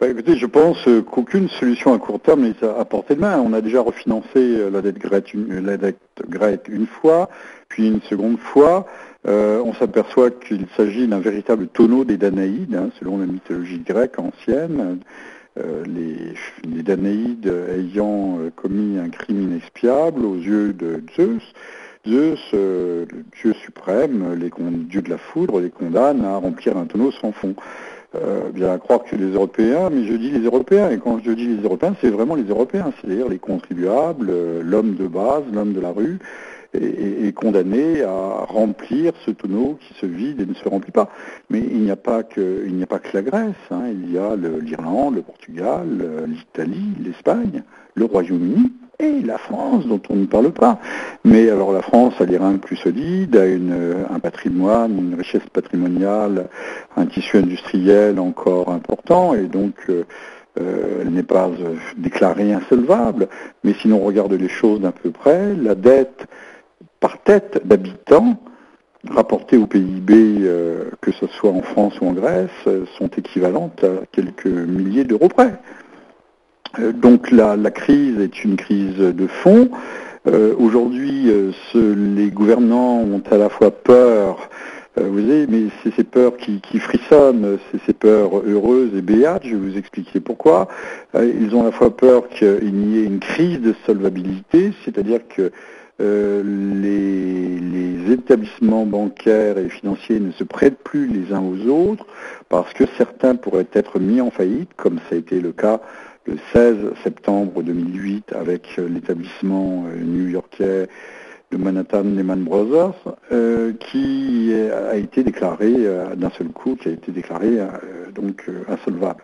Écoutez, je pense qu'aucune solution à court terme n'est à portée de main. On a déjà refinancé la dette grecque une fois, puis une seconde fois. On s'aperçoit qu'il s'agit d'un véritable tonneau des Danaïdes, hein, selon la mythologie grecque ancienne. Les Danaïdes ayant commis un crime inexpiable aux yeux de Zeus. Zeus, le dieu suprême, dieu de la foudre, les condamne à remplir un tonneau sans fond. Bien à croire que les Européens, mais je dis les Européens, et quand je dis les Européens, c'est vraiment les Européens, c'est-à-dire les contribuables, l'homme de base, l'homme de la rue, est condamné à remplir ce tonneau qui se vide et ne se remplit pas. Mais il n'y a pas que la Grèce, hein, il y a l'Irlande, le Portugal, l'Italie, l'Espagne, le Royaume-Uni et la France, dont on ne parle pas. Mais alors la France a les reins plus solides, a un patrimoine, une richesse patrimoniale, un tissu industriel encore important, et donc elle n'est pas déclarée insolvable. Mais si l'on regarde les choses d'un peu près, la dette par tête d'habitants, rapportées au PIB, que ce soit en France ou en Grèce, sont équivalentes à quelques milliers d'euros près. Donc la crise est une crise de fond. Aujourd'hui, les gouvernants ont à la fois peur, vous savez, mais c'est ces peurs qui frissonnent, c'est ces peurs heureuses et béates, je vais vous expliquer pourquoi. Ils ont à la fois peur qu'il n'y ait une crise de solvabilité, c'est-à-dire que les établissements bancaires et financiers ne se prêtent plus les uns aux autres parce que certains pourraient être mis en faillite, comme ça a été le cas le 16 septembre 2008 avec l'établissement new-yorkais de Manhattan Lehman Brothers, qui a été déclaré d'un seul coup, qui a été déclaré insolvable.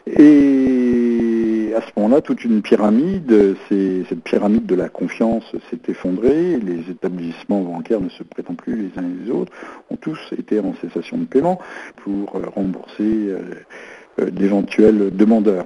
Et à ce moment-là, toute une pyramide, cette pyramide de la confiance s'est effondrée, les établissements bancaires ne se prêtant plus les uns les autres, ont tous été en cessation de paiement pour rembourser d'éventuels demandeurs.